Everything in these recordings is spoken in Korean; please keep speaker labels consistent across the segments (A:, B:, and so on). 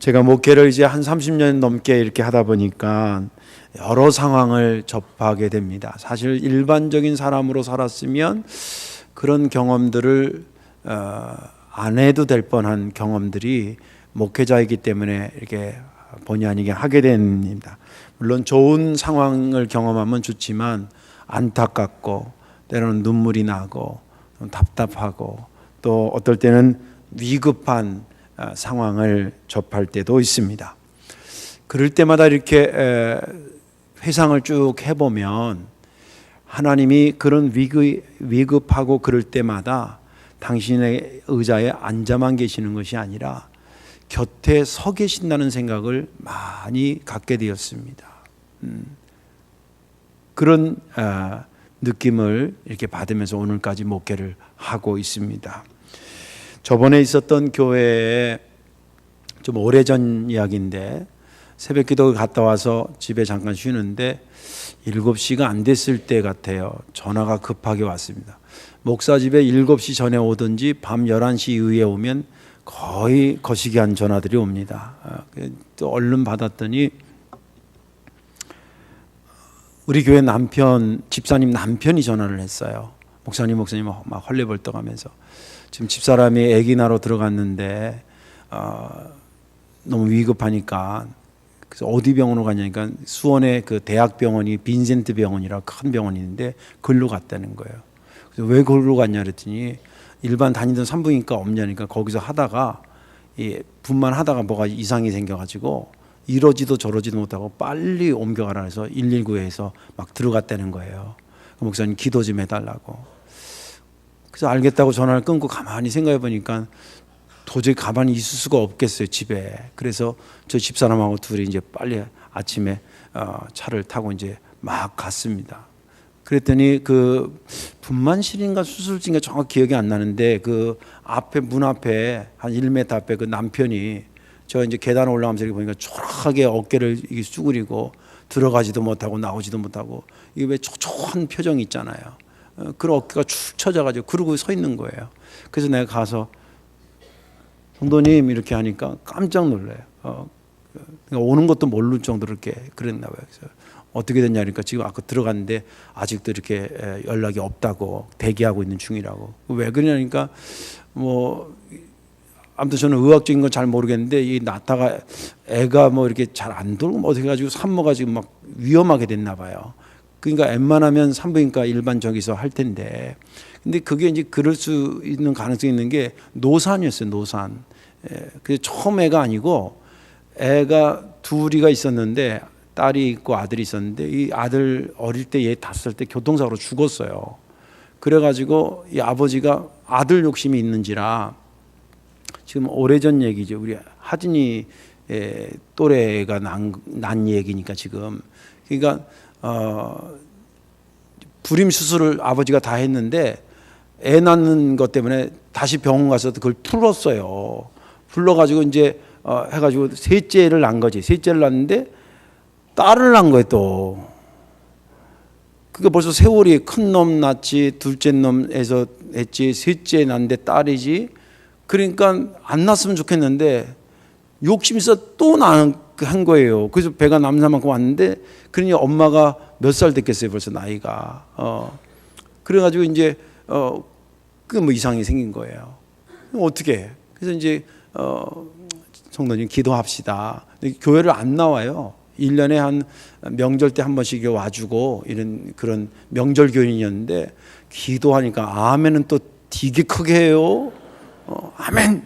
A: 제가 목회를 이제 한 30년 넘게 이렇게 하다 보니까 여러 상황을 접하게 됩니다. 사실 일반적인 사람으로 살았으면 그런 경험들을 안 해도 될 뻔한 경험들이 목회자이기 때문에 이렇게 본의 아니게 하게 됩니다. 물론 좋은 상황을 경험하면 좋지만 안타깝고 때로는 눈물이 나고 답답하고 또 어떨 때는 위급한 상황을 접할 때도 있습니다. 그럴 때마다 이렇게 회상을 쭉 해보면 하나님이 그런 위급하고 그럴 때마다 당신의 의자에 앉아만 계시는 것이 아니라 곁에 서 계신다는 생각을 많이 갖게 되었습니다. 그런 느낌을 이렇게 받으면서 오늘까지 목회를 하고 있습니다. 저번에 있었던 교회에 좀 오래전 이야기인데 새벽 기도 갔다 와서 집에 잠깐 쉬는데 7시가 안 됐을 때 같아요. 전화가 급하게 왔습니다. 목사 집에 7시 전에 오든지 밤 11시 이후에 오면 거의 거시기한 전화들이 옵니다. 또 얼른 받았더니 우리 교회 집사님 남편이 전화를 했어요. 목사님 막 헐레벌떡하면서 지금 집사람이 아기 낳으러 들어갔는데 너무 위급하니까 그래서 어디 병원으로 갔냐니까 수원의 그 대학병원이 빈센트 병원이라 큰 병원이 있는데 그걸로 갔다는 거예요. 그래서 왜 그걸로 갔냐 그랬더니 일반 다니던 산부인과 없냐니까 거기서 하다가 분만 하다가 뭐가 이상이 생겨가지고 이러지도 저러지도 못하고 빨리 옮겨가라 해서 119에서 막 들어갔다는 거예요. 목사님 기도 좀 해달라고. 그래서 알겠다고 전화를 끊고 가만히 생각해 보니까 도저히 가만히 있을 수가 없겠어요, 집에. 그래서 저 집사람하고 둘이 이제 빨리 아침에 차를 타고 이제 막 갔습니다. 그랬더니 그 분만실인가 수술실인가 정확히 기억이 안 나는데 그 앞에 문 앞에 한 1m 앞에 그 남편이 저 이제 계단 올라가면서 이렇게 보니까 초라하게 어깨를 이게 쭈그리고 들어가지도 못하고 나오지도 못하고 이게 왜 초조한 표정이 있잖아요. 그런 어깨가 축 처져가지고 그러고 서 있는 거예요. 그래서 내가 가서 성도님 이렇게 하니까 깜짝 놀라요. 오는 것도 모를 정도로 이렇게 그랬나 봐요. 그래서 어떻게 됐냐 하니까 지금 아까 들어갔는데 아직도 이렇게 연락이 없다고 대기하고 있는 중이라고. 왜 그러냐니까 뭐 아무튼 저는 의학적인 건 잘 모르겠는데 이 낳다가 애가 뭐 이렇게 잘 안 돌고 뭐 어떻게 해가지고 산모가 지금 막 위험하게 됐나 봐요. 그러니까 웬만하면 산부인과 일반 저기서 할 텐데 근데 그게 이제 그럴 수 있는 가능성이 있는 게 노산이었어요. 노산. 그래서 처음 애가 아니고 애가 둘이가 있었는데 딸이 있고 아들이 있었는데 이 아들 어릴 때 얘 5살 때 교통사고로 죽었어요. 그래가지고 이 아버지가 아들 욕심이 있는지라 지금 오래전 얘기죠. 우리 하진이 또래가 난 얘기니까 지금 그러니까 불임 수술을 아버지가 다 했는데 애 낳는 것 때문에 다시 병원 가서 그걸 풀었어요. 풀러가지고 이제 해가지고 셋째를 낳은 거지. 셋째를 낳는데 딸을 낳은 거예요 또. 그게 벌써 세월이 큰 놈 낳지 둘째 놈에서 했지 셋째 낳는데 딸이지. 그러니까 안 낳았으면 좋겠는데 욕심 있어 또 한 거예요. 그래서 배가 남사만큼 왔는데 그러니 엄마가 몇 살 됐겠어요 벌써 나이가. 그래가지고 이제 그 뭐 이상이 생긴 거예요. 어떻게 해? 그래서 이제 성도님 기도합시다. 교회를 안 나와요. 1년에 한 명절 때 한 번씩 와주고 이런 그런 명절 교인이었는데 기도하니까 아멘은 또 되게 크게 해요. 아멘.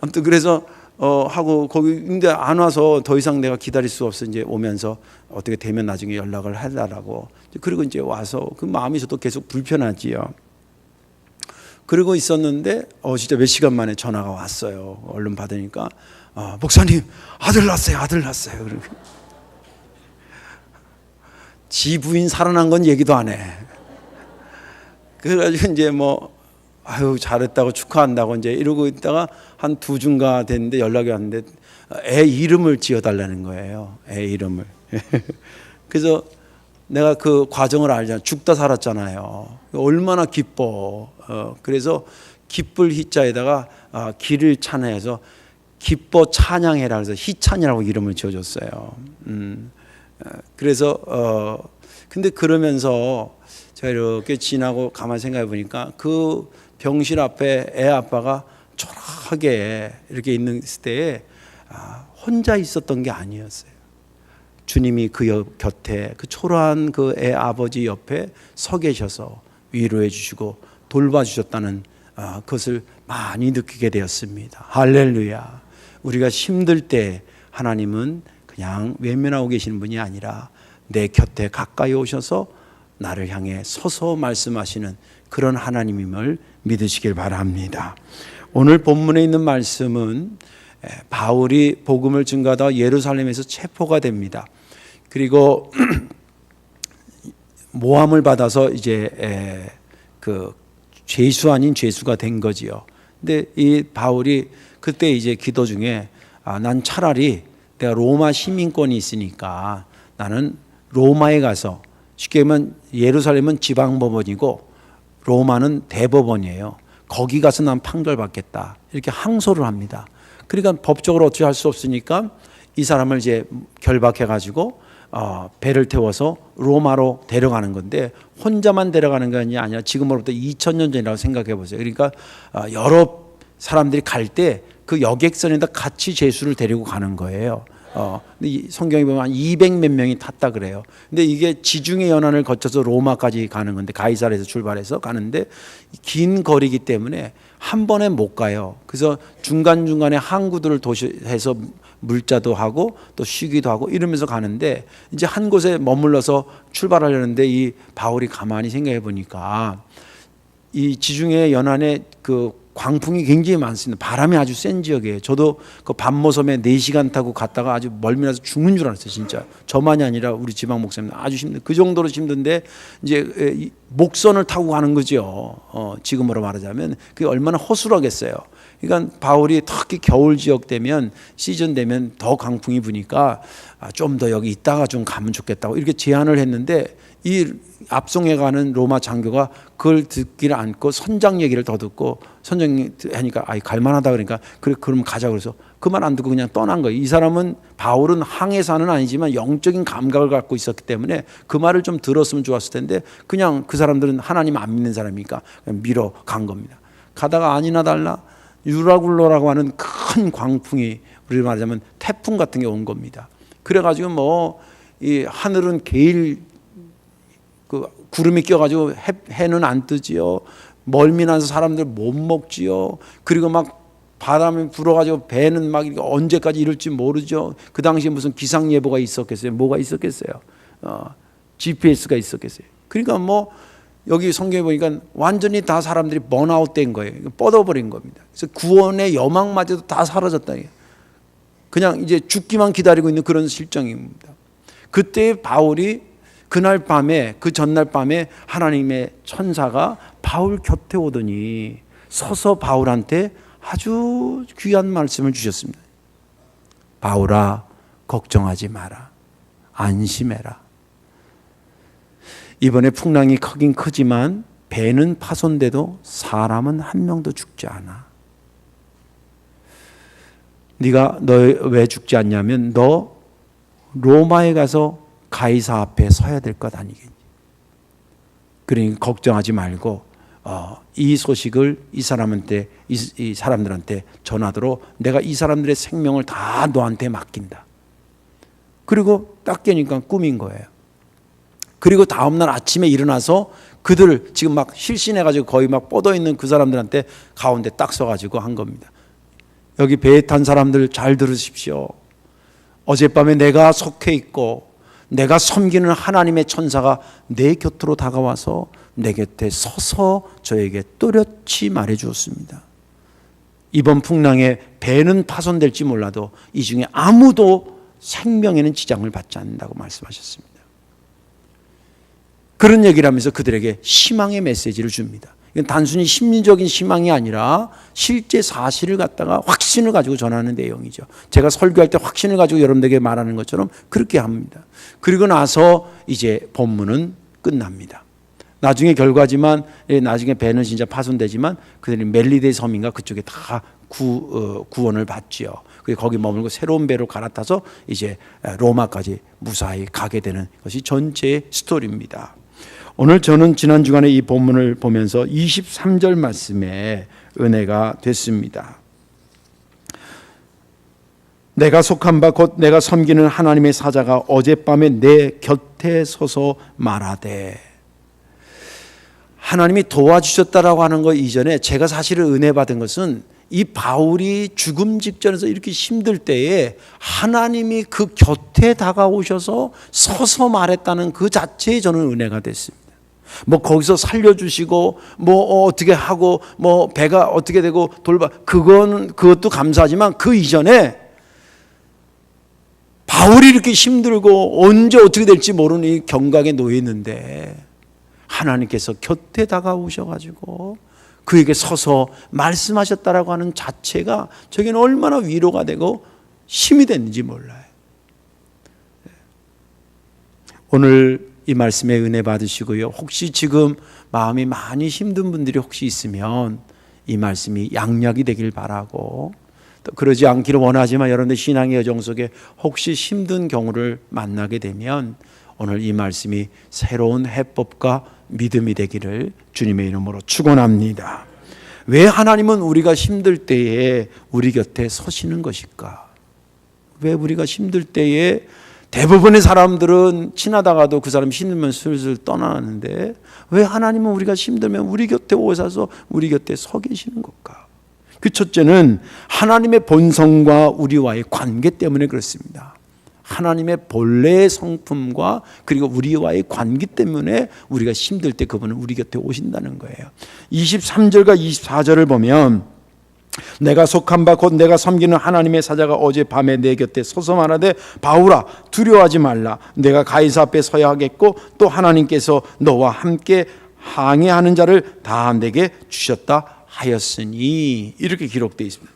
A: 아무튼 그래서 하고 거기 근데 안 와서 더 이상 내가 기다릴 수 없어 이제 오면서 어떻게 되면 나중에 연락을 해달라고. 그리고 이제 와서 그 마음이 저도 계속 불편하지요. 그러고 있었는데 진짜 몇 시간 만에 전화가 왔어요. 얼른 받으니까 목사님 아들 낳았어요. 지 부인 살아난 건 얘기도 안 해. 그래가지고 이제 뭐 아유 잘했다고 축하한다고 이제 이러고 있다가 한 2주인가 됐는데 연락이 왔는데 애 이름을 지어달라는 거예요. 애 이름을. 그래서 내가 그 과정을 알잖아. 죽다 살았잖아요. 얼마나 기뻐. 그래서 기쁠 희자에다가 기를 찬해서 기뻐 찬양해라 그래서 희찬이라고 이름을 지어줬어요. 그래서 근데 그러면서 제가 이렇게 지나고 가만히 생각해 보니까 그 병실 앞에 애 아빠가 초라하게 이렇게 있는 때에 혼자 있었던 게 아니었어요. 주님이 그 곁에 그 초라한 그 애 아버지 옆에 서 계셔서 위로해 주시고 돌봐주셨다는 그것을 많이 느끼게 되었습니다. 할렐루야. 우리가 힘들 때 하나님은 그냥 외면하고 계시는 분이 아니라 내 곁에 가까이 오셔서 나를 향해 서서 말씀하시는 그런 하나님임을 믿으시길 바랍니다. 오늘 본문에 있는 말씀은 바울이 복음을 증거하다가 예루살렘에서 체포가 됩니다. 그리고 모함을 받아서 이제 그 죄수 아닌 죄수가 된 거지요. 근데 이 바울이 그때 이제 기도 중에 난 차라리 내가 로마 시민권이 있으니까 나는 로마에 가서, 쉽게 하면 예루살렘은 지방법원이고 로마는 대법원이에요. 거기 가서 난 판결받겠다, 이렇게 항소를 합니다. 그러니까 법적으로 어찌 할 수 없으니까 이 사람을 이제 결박해 가지고 배를 태워서 로마로 데려가는 건데, 혼자만 데려가는 게 아니라 지금으로부터 2000년 전이라고 생각해 보세요. 그러니까 여러 사람들이 갈 때 그 여객선에다 같이 죄수를 데리고 가는 거예요. 근데 이 성경에 보면 한 200몇 명이 탔다 그래요. 근데 이게 지중해 연안을 거쳐서 로마까지 가는 건데, 가이사르에서 출발해서 가는데 긴 거리이기 때문에 한 번에 못 가요. 그래서 중간중간에 항구들을 도시해서 물자도 하고 또 쉬기도 하고 이러면서 가는데, 이제 한 곳에 머물러서 출발하려는데 이 바울이 가만히 생각해 보니까 이 지중해 연안에 그 광풍이 굉장히 많습니다. 바람이 아주 센 지역이에요. 저도 그 밤모섬에 4시간 타고 갔다가 아주 멀미나서 죽는 줄 알았어요. 진짜 저만이 아니라 우리 지방 목사님 아주 힘든, 그 정도로 힘든데 이제 목선을 타고 가는 거죠. 지금으로 말하자면 그게 얼마나 허술하겠어요. 그러니까 바울이 특히 겨울 지역 되면, 시즌 되면 더 강풍이 부니까 좀 더 여기 있다가 좀 가면 좋겠다고 이렇게 제안을 했는데, 이 앞송에 가는 로마 장교가 그걸 듣기를 않고 선장 얘기를 더 듣고, 선장이 하니까 갈만하다 그러니까 그래 그럼 가자 그래서 그 말 안 듣고 그냥 떠난 거예요. 이 사람은, 바울은 항해사는 아니지만 영적인 감각을 갖고 있었기 때문에 그 말을 좀 들었으면 좋았을 텐데 그냥 그 사람들은 하나님 안 믿는 사람이니까 그냥 밀어 간 겁니다. 가다가 아니나 달라 유라굴로라고 하는 큰 광풍이, 우리 말하자면 태풍 같은 게 온 겁니다. 그래가지고 뭐 이 하늘은 개일 그 구름이 껴가지고 해는 안 뜨지요. 멀미나서 사람들 못 먹지요. 그리고 막 바람이 불어가지고 배는 막 언제까지 이럴지 모르죠. 그 당시에 무슨 기상 예보가 있었겠어요? 뭐가 있었겠어요? GPS가 있었겠어요? 그러니까 뭐 여기 성경에 보니까 완전히 다 사람들이 번아웃 된 거예요. 뻗어버린 겁니다. 그래서 구원의 여망마저도 다 사라졌다. 그냥 이제 죽기만 기다리고 있는 그런 실정입니다. 그때 바울이 그날 밤에, 그 전날 밤에 하나님의 천사가 바울 곁에 오더니 서서 바울한테 아주 귀한 말씀을 주셨습니다. 바울아, 걱정하지 마라. 안심해라. 이번에 풍랑이 크긴 크지만 배는 파손돼도 사람은 한 명도 죽지 않아. 네가 너 왜 죽지 않냐면 너 로마에 가서 가이사 앞에 서야 될 것 아니겠니? 그러니까 걱정하지 말고 이 소식을 이 사람들한테 전하도록 내가 이 사람들의 생명을 다 너한테 맡긴다. 그리고 딱 깨니까 꿈인 거예요. 그리고 다음날 아침에 일어나서 그들을 지금 막 실신해가지고 거의 막 뻗어 있는 그 사람들한테 가운데 딱 서가지고 한 겁니다. 여기 배에 탄 사람들 잘 들으십시오. 어젯밤에 내가 속해 있고 내가 섬기는 하나님의 천사가 내 곁으로 다가와서 내 곁에 서서 저에게 또렷이 말해 주었습니다. 이번 풍랑에 배는 파손될지 몰라도 이 중에 아무도 생명에는 지장을 받지 않는다고 말씀하셨습니다. 그런 얘기를 하면서 그들에게 희망의 메시지를 줍니다. 이건 단순히 심리적인 희망이 아니라 실제 사실을 갖다가 확신을 가지고 전하는 내용이죠. 제가 설교할 때 확신을 가지고 여러분들에게 말하는 것처럼 그렇게 합니다. 그리고 나서 이제 본문은 끝납니다. 나중에 결과지만, 나중에 배는 진짜 파손되지만 그들이 멜리데 섬인가 그쪽에 다 구원을 받지요. 그리고 거기 머물고 새로운 배로 갈아타서 이제 로마까지 무사히 가게 되는 것이 전체의 스토리입니다. 오늘 저는 지난 주간에 이 본문을 보면서 23절 말씀에 은혜가 됐습니다. 내가 속한 바 곧 내가 섬기는 하나님의 사자가 어젯밤에 내 곁에 서서 말하되, 하나님이 도와주셨다라고 하는 것 이전에 제가 사실은 은혜 받은 것은 이 바울이 죽음 직전에서 이렇게 힘들 때에 하나님이 그 곁에 다가오셔서 서서 말했다는 그 자체에 저는 은혜가 됐습니다. 뭐 거기서 살려주시고 뭐 어떻게 하고 뭐 배가 어떻게 되고 그것도 감사하지만 그 이전에 바울이 이렇게 힘들고 언제 어떻게 될지 모르는 이 경각에 놓여 있는데 하나님께서 곁에 다가오셔가지고 그에게 서서 말씀하셨다라고 하는 자체가 저에게는 얼마나 위로가 되고 힘이 됐는지 몰라요. 오늘 이 말씀에 은혜 받으시고요. 혹시 지금 마음이 많이 힘든 분들이 혹시 있으면 이 말씀이 양약이 되길 바라고, 또 그러지 않기를 원하지만 여러분들 신앙의 여정 속에 혹시 힘든 경우를 만나게 되면 오늘 이 말씀이 새로운 해법과 믿음이 되기를 주님의 이름으로 축원합니다. 왜 하나님은 우리가 힘들 때에 우리 곁에 서시는 것일까? 왜 우리가 힘들 때에 대부분의 사람들은 친하다가도 그 사람 힘들면 슬슬 떠나는데 왜 하나님은 우리가 힘들면 우리 곁에 오셔서 우리 곁에 서 계시는 걸까? 그 첫째는 하나님의 본성과 우리와의 관계 때문에 그렇습니다. 하나님의 본래의 성품과 그리고 우리와의 관계 때문에 우리가 힘들 때 그분은 우리 곁에 오신다는 거예요. 23절과 24절을 보면 내가 속한 바 곧 내가 섬기는 하나님의 사자가 어젯밤에 내 곁에 서서 말하되 바울아 두려워하지 말라. 내가 가이사 앞에 서야 하겠고 또 하나님께서 너와 함께 항해하는 자를 다 내게 주셨다 하였으니, 이렇게 기록되어 있습니다.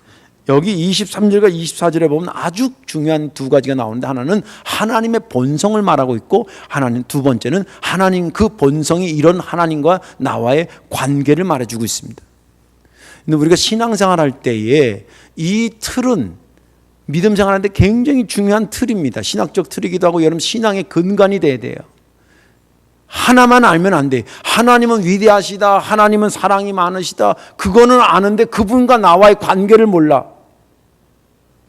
A: 여기 23절과 24절에 보면 아주 중요한 두 가지가 나오는데, 하나는 하나님의 본성을 말하고 있고 하나는 두 번째는 하나님 그 본성이 이런 하나님과 나와의 관계를 말해주고 있습니다. 근데 우리가 신앙생활 할 때에 이 틀은 믿음 생활하는데 굉장히 중요한 틀입니다. 신학적 틀이기도 하고 여러분 신앙의 근간이 돼야 돼요. 하나만 알면 안 돼. 하나님은 위대하시다, 하나님은 사랑이 많으시다, 그거는 아는데 그분과 나와의 관계를 몰라.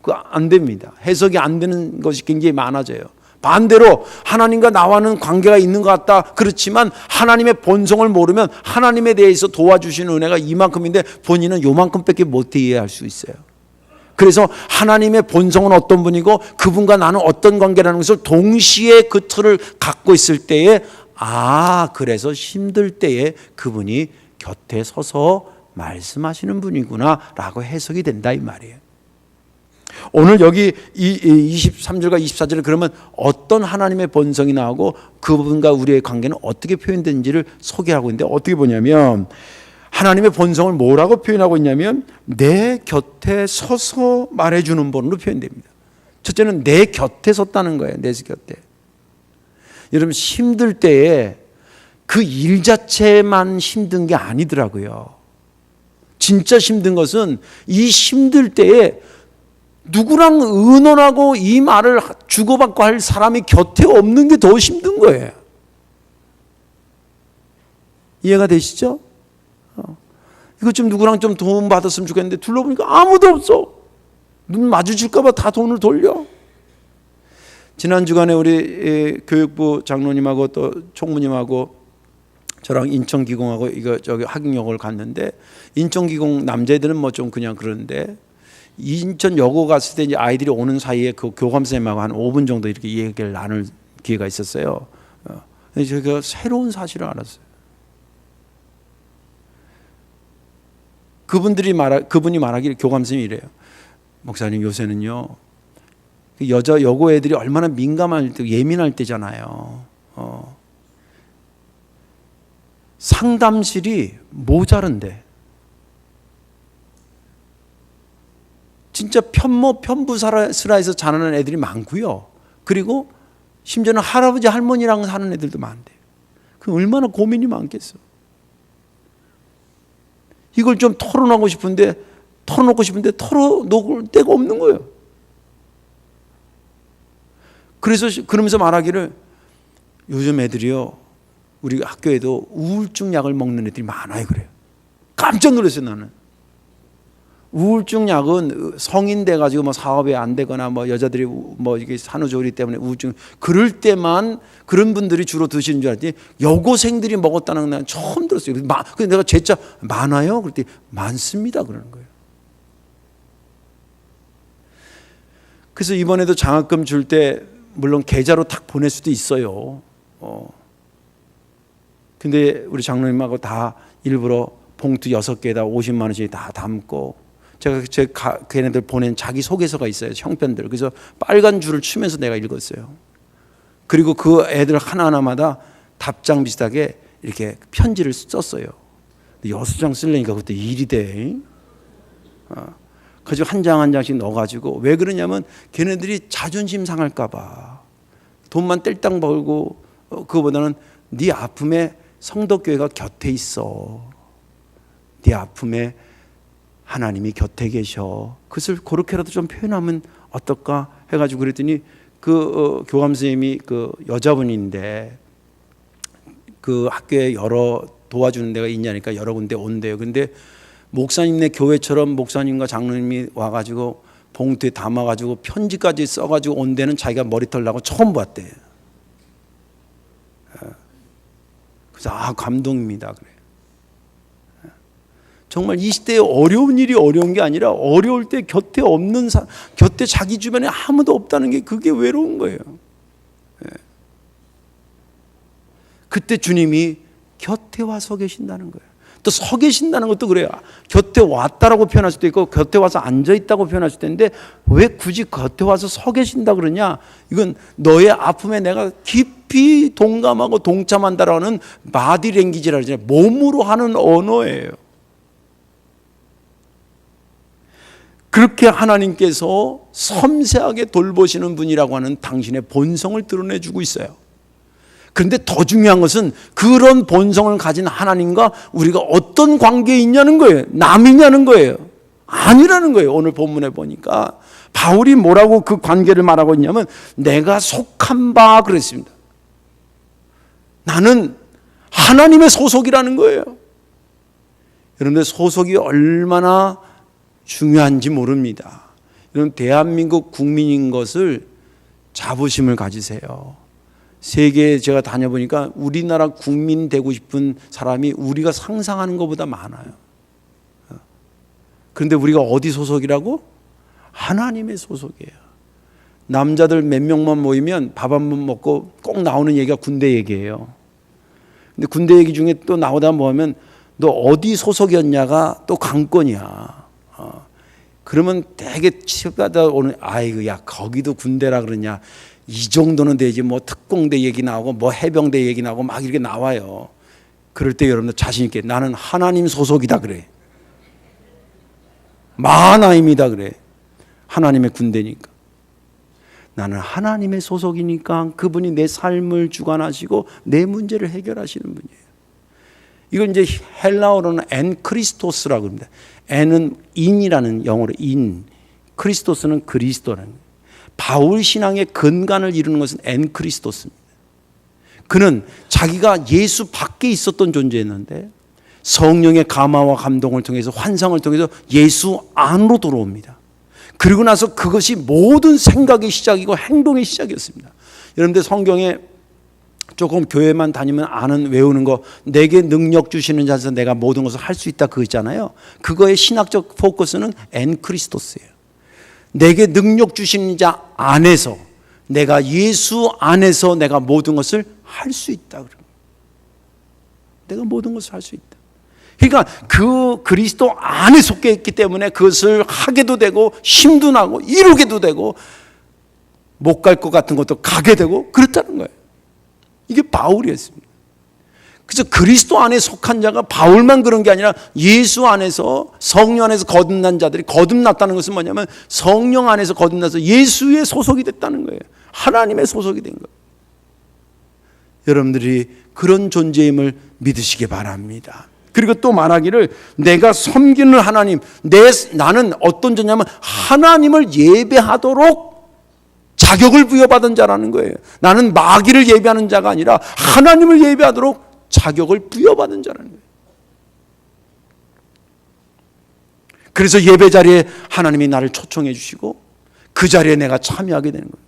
A: 그거 안 됩니다. 해석이 안 되는 것이 굉장히 많아져요. 반대로 하나님과 나와는 관계가 있는 것 같다. 그렇지만 하나님의 본성을 모르면 하나님에 대해서 도와주시는 은혜가 이만큼인데 본인은 요만큼밖에 못 이해할 수 있어요. 그래서 하나님의 본성은 어떤 분이고 그분과 나는 어떤 관계라는 것을 동시에 그 틀을 갖고 있을 때에, 그래서 힘들 때에 그분이 곁에 서서 말씀하시는 분이구나 라고 해석이 된다 이 말이에요. 오늘 여기 23절과 24절에 그러면 어떤 하나님의 본성이 나오고 그분과 우리의 관계는 어떻게 표현되는지를 소개하고 있는데, 어떻게 보냐면 하나님의 본성을 뭐라고 표현하고 있냐면 내 곁에 서서 말해주는 분으로 표현됩니다. 첫째는 내 곁에 섰다는 거예요. 내 곁에. 여러분 힘들 때에 그 일 자체만 힘든 게 아니더라고요. 진짜 힘든 것은 이 힘들 때에 누구랑 의논하고 이 말을 주고받고 할 사람이 곁에 없는 게 더 힘든 거예요. 이해가 되시죠? 이거 좀 누구랑 좀 도움 받았으면 좋겠는데 둘러보니까 아무도 없어. 눈 마주칠까 봐 다 돈을 돌려. 지난 주간에 우리 교육부 장로님하고 또 총무님하고 저랑 인천기공하고 저기 학용여고를 갔는데, 인천기공 남자애들은 뭐 좀 그냥 그러는데 인천여고 갔을 때 이제 아이들이 오는 사이에 그 교감선생님하고 한 5분 정도 이렇게 얘기를 나눌 기회가 있었어요. 제가 새로운 사실을 알았어요. 그분이 말하기를, 교감선생님이 이래요. 목사님 요새는요 여자 여고 애들이 얼마나 민감할 때 예민할 때잖아요. 상담실이 모자른데 진짜 편부스라에서 자라는 애들이 많고요. 그리고 심지어는 할아버지 할머니랑 사는 애들도 많대요. 그 얼마나 고민이 많겠어. 이걸 좀 털어놓고 싶은데 털어놓을 데가 없는 거예요. 그러면서 말하기를 요즘 애들이요, 우리 학교에도 우울증 약을 먹는 애들이 많아요. 그래요. 깜짝 놀랐어요, 나는. 우울증 약은 성인 돼가지고 뭐 사업이 안 되거나 뭐 여자들이 뭐 이게 산후조리 때문에 우울증 그럴 때만 그런 분들이 주로 드시는 줄 알았더니 여고생들이 먹었다는 건 난 처음 들었어요. 근데 내가 재짜 많아요? 그랬더니 많습니다. 그러는 거예요. 그래서 이번에도 장학금 줄 때 물론 계좌로 탁 보낼 수도 있어요. 근데 우리 장로님하고 다 일부러 봉투 6개에다 50만 원씩 다 담고 제가 걔네들 보낸 자기소개서가 있어요. 형편들. 그래서 빨간 줄을 추면서 내가 읽었어요. 그리고 그 애들 하나하나마다 답장 비슷하게 이렇게 편지를 썼어요. 6장 쓰려니까 그때 일이 돼. 그래서 한 장 한 장씩 넣어가지고 왜 그러냐면 걔네들이 자존심 상할까 봐. 돈만 뗄땅 벌고 그거보다는 네 아픔에 성덕교회가 곁에 있어. 네 아픔에 하나님이 곁에 계셔. 그것을 그렇게라도 좀 표현하면 어떨까 해가지고 그랬더니 그 교감 선생님이 그 여자분인데 그 학교에 여러 도와주는 데가 있냐니까 여러 군데 온대요. 근데 목사님네 교회처럼 목사님과 장로님이 와가지고 봉투에 담아가지고 편지까지 써가지고 온 데는 자기가 머리털 나고 처음 봤대요. 그래서 감동입니다. 그래. 정말 이 시대에 어려운 일이 어려운 게 아니라 어려울 때 곁에 없는 곁에 자기 주변에 아무도 없다는 게 그게 외로운 거예요. 그때 주님이 곁에 와서 계신다는 거예요. 또 서 계신다는 것도 그래요. 곁에 왔다라고 표현할 수도 있고 곁에 와서 앉아 있다고 표현할 수도 있는데 왜 굳이 곁에 와서 서 계신다 그러냐? 이건 너의 아픔에 내가 깊이 동감하고 동참한다라는 바디랭귀지라고 하잖아요. 몸으로 하는 언어예요. 그렇게 하나님께서 섬세하게 돌보시는 분이라고 하는 당신의 본성을 드러내주고 있어요. 그런데 더 중요한 것은 그런 본성을 가진 하나님과 우리가 어떤 관계에 있냐는 거예요. 남이냐는 거예요. 아니라는 거예요. 오늘 본문에 보니까 바울이 뭐라고 그 관계를 말하고 있냐면 내가 속한 바 그랬습니다. 나는 하나님의 소속이라는 거예요. 여러분들 소속이 얼마나 중요한지 모릅니다. 여러분 대한민국 국민인 것을 자부심을 가지세요. 세계에 제가 다녀보니까 우리나라 국민 되고 싶은 사람이 우리가 상상하는 것보다 많아요. 그런데 우리가 어디 소속이라고? 하나님의 소속이에요. 남자들 몇 명만 모이면 밥 한 번 먹고 꼭 나오는 얘기가 군대 얘기예요. 근데 군대 얘기 중에 또 나오다 보면 너 어디 소속이었냐가 또 관건이야. 그러면 되게 치가다 오는 아이고 야 거기도 군대라 그러냐 이 정도는 되지 뭐 특공대 얘기 나오고 뭐 해병대 얘기 나오고 막 이렇게 나와요. 그럴 때 여러분들 자신 있게 나는 하나님 소속이다 그래. 마하나임이다 그래. 하나님의 군대니까. 나는 하나님의 소속이니까 그분이 내 삶을 주관하시고 내 문제를 해결하시는 분이에요. 이건 이제 헬라어로는 엔크리스토스라고 합니다. 엔은 인이라는 영어로 인, 크리스토스는 그리스도라는 거예요. 바울 신앙의 근간을 이루는 것은 엔크리스토스입니다. 그는 자기가 예수 밖에 있었던 존재였는데 성령의 감화와 감동을 통해서 환상을 통해서 예수 안으로 들어옵니다. 그리고 나서 그것이 모든 생각의 시작이고 행동의 시작이었습니다. 여러분들 성경에 조금 교회만 다니면 아는 외우는 거 내게 능력 주시는 자에서 내가 모든 것을 할 수 있다 그거 있잖아요. 그거의 신학적 포커스는 엔크리스토스예요. 내게 능력 주시는 자 안에서 내가 예수 안에서 내가 모든 것을 할 수 있다. 내가 모든 것을 할 수 있다. 그러니까 그 그리스도 안에 속해 있기 때문에 그것을 하게도 되고 힘도 나고 이루게도 되고 못 갈 것 같은 것도 가게 되고 그렇다는 거예요. 이게 바울이었습니다. 그래서 그리스도 안에 속한 자가 바울만 그런 게 아니라 예수 안에서 성령 안에서 거듭난 자들이 거듭났다는 것은 뭐냐면 성령 안에서 거듭나서 예수의 소속이 됐다는 거예요. 하나님의 소속이 된 거예요. 여러분들이 그런 존재임을 믿으시기 바랍니다. 그리고 또 말하기를 내가 섬기는 하나님, 나는 어떤 존재냐면 하나님을 예배하도록 자격을 부여받은 자라는 거예요. 나는 마귀를 예배하는 자가 아니라 하나님을 예배하도록 자격을 부여받은 자라는 거예요. 그래서 예배 자리에 하나님이 나를 초청해 주시고 그 자리에 내가 참여하게 되는 거예요.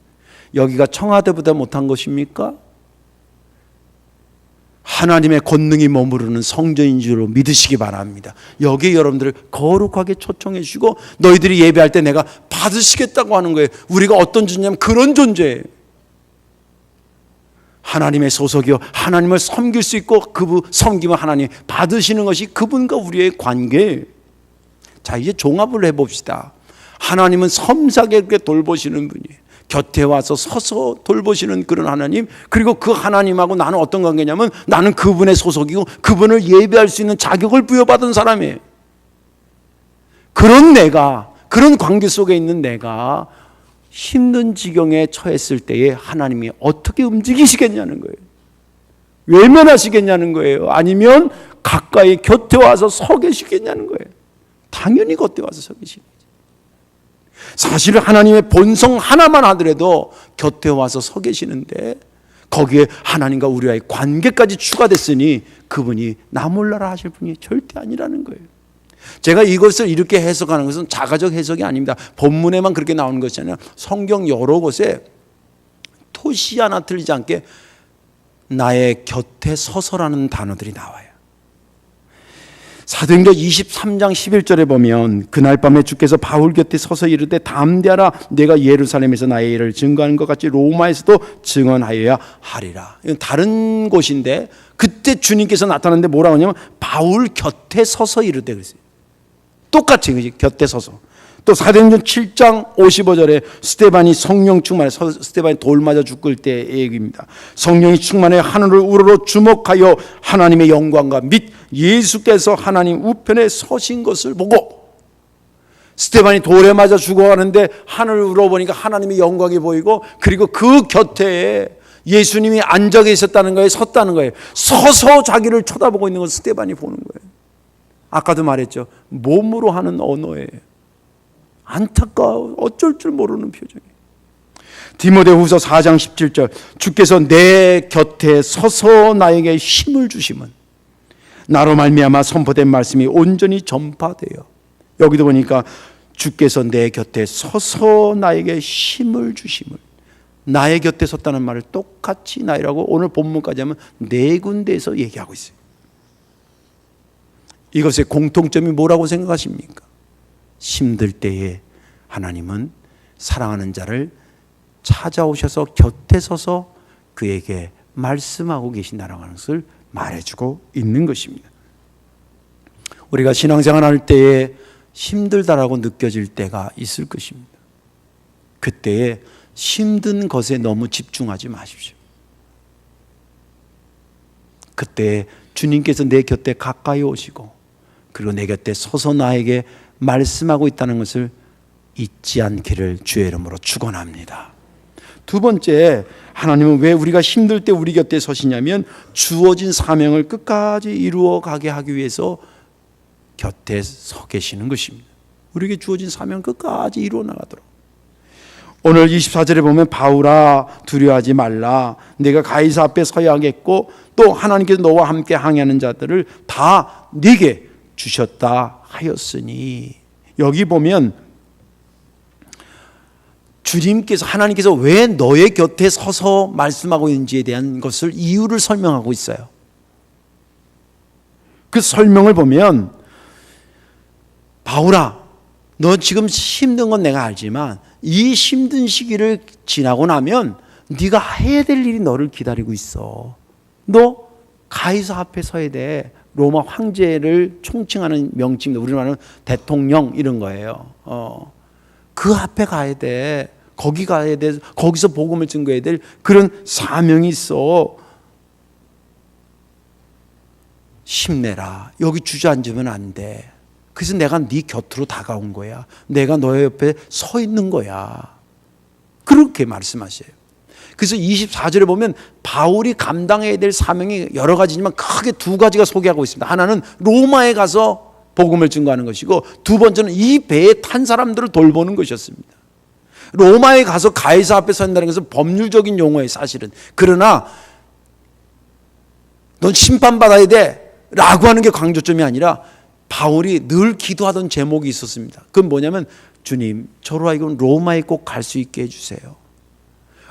A: 여기가 청와대보다 못한 것입니까? 하나님의 권능이 머무르는 성전인 줄로 믿으시기 바랍니다. 여기에 여러분들을 거룩하게 초청해 주시고 너희들이 예배할 때 내가 받으시겠다고 하는 거예요. 우리가 어떤 존재냐면 그런 존재예요. 하나님의 소속이요, 하나님을 섬길 수 있고 그 섬김을 하나님 받으시는 것이 그분과 우리의 관계예요. 자, 이제 종합을 해봅시다. 하나님은 섬세하게 돌보시는 분이에요. 곁에 와서 서서 돌보시는 그런 하나님, 그리고 그 하나님하고 나는 어떤 관계냐면 나는 그분의 소속이고 그분을 예배할 수 있는 자격을 부여받은 사람이에요. 그런 내가, 그런 관계 속에 있는 내가 힘든 지경에 처했을 때에 하나님이 어떻게 움직이시겠냐는 거예요. 외면하시겠냐는 거예요. 아니면 가까이 곁에 와서 서 계시겠냐는 거예요. 당연히 곁에 와서 서 계시겠죠. 사실 하나님의 본성 하나만 하더라도 곁에 와서 서 계시는데 거기에 하나님과 우리와의 관계까지 추가됐으니 그분이 나 몰라라 하실 분이 절대 아니라는 거예요. 제가 이것을 이렇게 해석하는 것은 자가적 해석이 아닙니다. 본문에만 그렇게 나오는 것이 아니라 성경 여러 곳에 토시 하나 틀리지 않게 나의 곁에 서서라는 단어들이 나와요. 사도행전 23장 11절에 보면 그날 밤에 주께서 바울 곁에 서서 이르되 담대하라, 내가 예루살렘에서 나의 일을 증거하는 것 같이 로마에서도 증언하여야 하리라. 이건 다른 곳인데 그때 주님께서 나타났는데 뭐라고 하냐면 바울 곁에 서서 이르되 그랬어요. 똑같이 그지? 곁에 서서. 또 사도행전 7장 55절에 스데반이 성령 충만해, 스데반이 돌 맞아 죽을 때의 얘기입니다. 성령이 충만해 하늘을 우러러 주목하여 하나님의 영광과 및 예수께서 하나님 우편에 서신 것을 보고, 스데반이 돌에 맞아 죽어가는데 하늘을 우러보니까 하나님의 영광이 보이고, 그리고 그 곁에 예수님이 앉아 계셨다는 거예요. 섰다는 거예요. 서서 자기를 쳐다보고 있는 걸 스데반이 보는 거예요. 아까도 말했죠. 몸으로 하는 언어예요. 안타까워 어쩔 줄 모르는 표정이에요. 디모데후서 4장 17절 주께서 내 곁에 서서 나에게 힘을 주심은 나로 말미암아 선포된 말씀이 온전히 전파돼요. 여기도 보니까 주께서 내 곁에 서서 나에게 힘을 주심을, 나의 곁에 섰다는 말을 똑같이 나이라고 오늘 본문까지 하면 네 군데에서 얘기하고 있어요. 이것의 공통점이 뭐라고 생각하십니까? 힘들 때에 하나님은 사랑하는 자를 찾아오셔서 곁에 서서 그에게 말씀하고 계신다는 것을 말해주고 있는 것입니다. 우리가 신앙생활 할 때에 힘들다라고 느껴질 때가 있을 것입니다. 그때에 힘든 것에 너무 집중하지 마십시오. 그때 주님께서 내 곁에 가까이 오시고 그리고 내 곁에 서서 나에게 말씀하고 있다는 것을 잊지 않기를 주의 이름으로 축원합니다. 두 번째, 하나님은 왜 우리가 힘들 때 우리 곁에 서시냐면 주어진 사명을 끝까지 이루어 가게 하기 위해서 곁에 서 계시는 것입니다. 우리에게 주어진 사명을 끝까지 이루어 나가도록. 오늘 24절에 보면 바울아 두려워하지 말라, 내가 가이사 앞에 서야겠고 또 하나님께서 너와 함께 항해하는 자들을 다 네게 주셨다 하였으니, 여기 보면 주님께서, 하나님께서 왜 너의 곁에 서서 말씀하고 있는지에 대한 것을, 이유를 설명하고 있어요. 그 설명을 보면 바울아 너 지금 힘든 건 내가 알지만 이 힘든 시기를 지나고 나면 네가 해야 될 일이 너를 기다리고 있어. 너 가이사 앞에 서야 돼. 로마 황제를 총칭하는 명칭, 우리는 말하는 대통령 이런 거예요. 그 앞에 가야 돼. 거기 가야 돼. 거기서 복음을 증거해야 될 그런 사명이 있어. 힘내라. 여기 주저앉으면 안 돼. 그래서 내가 네 곁으로 다가온 거야. 내가 너의 옆에 서 있는 거야. 그렇게 말씀하셔요. 그래서 24절에 보면 바울이 감당해야 될 사명이 여러 가지지만 크게 두 가지가 소개하고 있습니다. 하나는 로마에 가서 복음을 증거하는 것이고, 두 번째는 이 배에 탄 사람들을 돌보는 것이었습니다. 로마에 가서 가이사 앞에 선다는 것은 법률적인 용어예요, 사실은. 그러나 넌 심판받아야 돼 라고 하는 게 강조점이 아니라 바울이 늘 기도하던 제목이 있었습니다. 그건 뭐냐면, 주님, 저로 하여금 로마에 꼭 갈 수 있게 해주세요.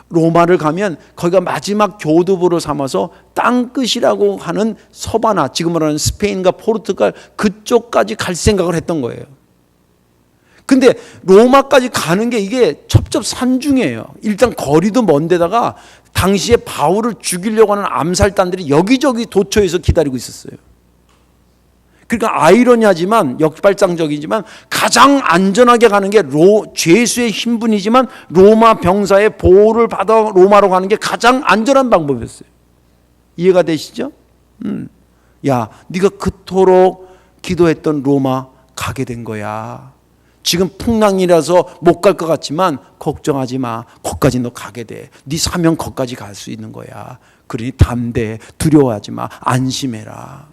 A: 로마를 가면 거기가 마지막 교두보를 삼아서 땅끝이라고 하는 서바나, 지금 말하는 스페인과 포르투갈 그쪽까지 갈 생각을 했던 거예요. 근데 로마까지 가는 게 이게 첩첩산중이에요. 일단 거리도 먼데다가 당시에 바울을 죽이려고 하는 암살단들이 여기저기 도처에서 기다리고 있었어요. 그러니까 아이러니하지만, 역발상적이지만 가장 안전하게 가는 게 죄수의 신분이지만 로마 병사의 보호를 받아 로마로 가는 게 가장 안전한 방법이었어요. 이해가 되시죠? 야, 네가 그토록 기도했던 로마 가게 된 거야. 지금 풍랑이라서 못 갈 것 같지만 걱정하지 마. 거기까지 너 가게 돼. 네 사명 거기까지 갈 수 있는 거야. 그러니 담대해. 두려워하지 마. 안심해라.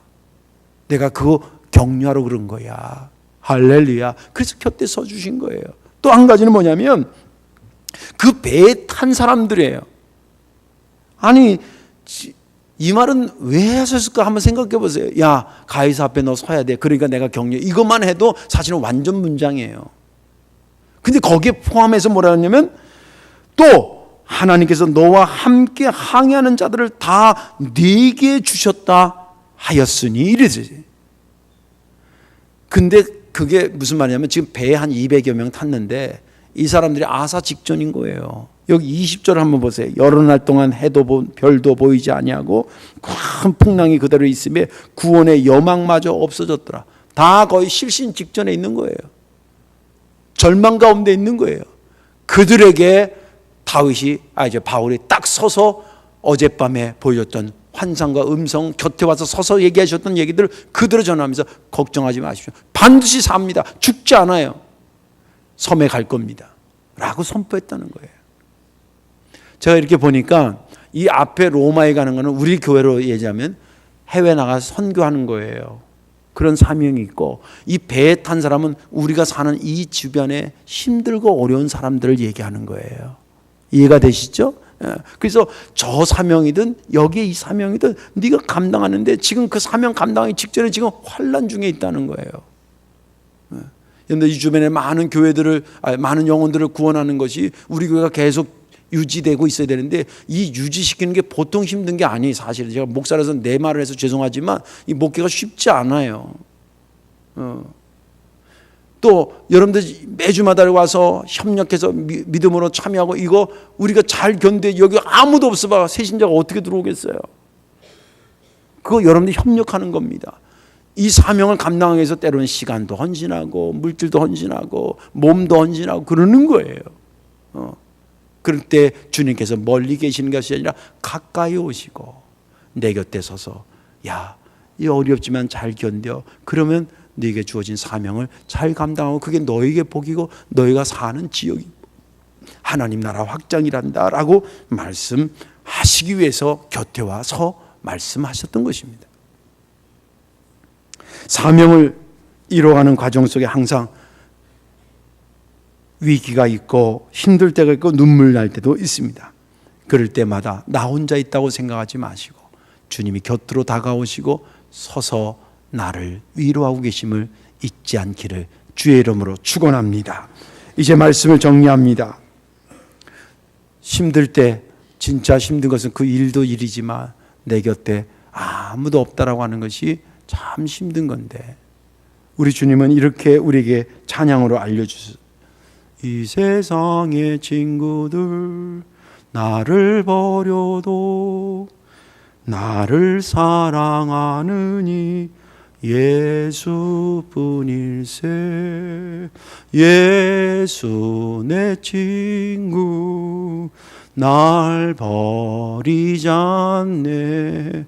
A: 내가 그거 격려하러 그런 거야. 할렐루야. 그래서 곁에 서주신 거예요. 또 한 가지는 뭐냐면, 그 배에 탄 사람들이에요. 아니, 이 말은 왜 하셨을까 한번 생각해 보세요. 야, 가이사 앞에 너 서야 돼. 그러니까 내가 격려. 이것만 해도 사실은 완전 문장이에요. 근데 거기에 포함해서 뭐라 하냐면, 또 하나님께서 너와 함께 항해하는 자들을 다 네게 주셨다 하였으니 이르지. 근데 그게 무슨 말이냐면, 지금 배에 한 200여 명 탔는데 이 사람들이 아사 직전인 거예요. 여기 20절 한번 보세요. 여러 날 동안 해도 별도 보이지 아니하고 큰 풍랑이 그대로 있음에 구원의 여망마저 없어졌더라. 다 거의 실신 직전에 있는 거예요. 절망 가운데 있는 거예요. 그들에게 바울이 딱 서서 어젯밤에 보여줬던 환상과 음성, 곁에 와서 서서 얘기하셨던 얘기들을 그대로 전하면서, 걱정하지 마십시오. 반드시 삽니다. 죽지 않아요. 섬에 갈 겁니다. 라고 선포했다는 거예요. 제가 이렇게 보니까 이 앞에 로마에 가는 거는 우리 교회로 얘기하면 해외 나가서 선교하는 거예요. 그런 사명이 있고, 이 배에 탄 사람은 우리가 사는 이 주변에 힘들고 어려운 사람들을 얘기하는 거예요. 이해가 되시죠? 그래서 저 사명이든 여기에 이 사명이든 네가 감당하는데, 지금 그 사명 감당하기 직전에 지금 환난 중에 있다는 거예요. 그런데 이 주변에 많은 교회들을, 많은 영혼들을 구원하는 것이 우리 교회가 계속 유지되고 있어야 되는데, 이 유지시키는 게 보통 힘든 게 아니에요. 사실 제가 목사라서 내 말을 해서 죄송하지만 이 목회가 쉽지 않아요. 또 여러분들 매주마다 와서 협력해서 믿음으로 참여하고, 이거 우리가 잘 견뎌. 여기 아무도 없어 봐. 새신자가 어떻게 들어오겠어요? 그거 여러분들이 협력하는 겁니다. 이 사명을 감당하기 위해서 때로는 시간도 헌신하고 물질도 헌신하고 몸도 헌신하고 그러는 거예요. 그럴 때 주님께서 멀리 계시는 것이 아니라 가까이 오시고 내 곁에 서서, 야, 이 어렵지만 잘 견뎌. 그러면 네게 주어진 사명을 잘 감당하고 그게 너에게 복이고 너희가 사는 지역이 하나님 나라 확장이란다 라고 말씀하시기 위해서 곁에 와서 말씀하셨던 것입니다. 사명을 이루어가는 과정 속에 항상 위기가 있고 힘들 때가 있고 눈물 날 때도 있습니다. 그럴 때마다 나 혼자 있다고 생각하지 마시고 주님이 곁으로 다가오시고 서서 나를 위로하고 계심을 잊지 않기를 주의 이름으로 축원합니다. 이제 말씀을 정리합니다. 힘들 때, 진짜 힘든 것은 그 일도 일이지만 내 곁에 아무도 없다라고 하는 것이 참 힘든 건데, 우리 주님은 이렇게 우리에게 찬양으로 알려주셨어요. 이 세상의 친구들 나를 버려도 나를 사랑하느니 예수뿐일세. 예수 내 친구 날 버리지 않네.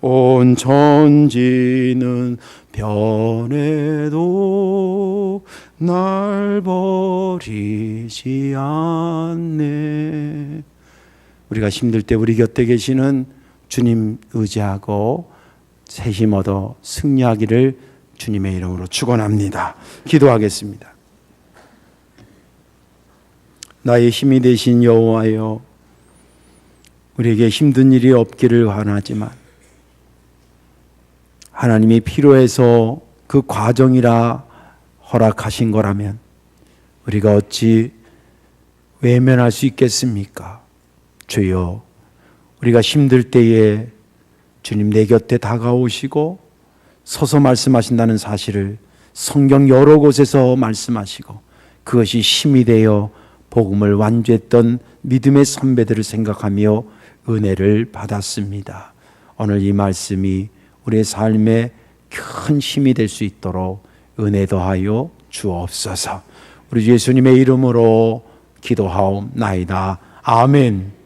A: 온 천지는 변해도 날 버리지 않네. 우리가 힘들 때 우리 곁에 계시는 주님 의지하고 새 힘 얻어 승리하기를 주님의 이름으로 축원합니다. 기도하겠습니다. 나의 힘이 되신 여호와여, 우리에게 힘든 일이 없기를 원하지만 하나님이 필요해서 그 과정이라 허락하신 거라면 우리가 어찌 외면할 수 있겠습니까? 주여, 우리가 힘들 때에 주님 내 곁에 다가오시고 서서 말씀하신다는 사실을 성경 여러 곳에서 말씀하시고 그것이 힘이 되어 복음을 완주했던 믿음의 선배들을 생각하며 은혜를 받았습니다. 오늘 이 말씀이 우리의 삶에 큰 힘이 될 수 있도록 은혜 더하여 주옵소서. 우리 예수님의 이름으로 기도하옵나이다. 아멘.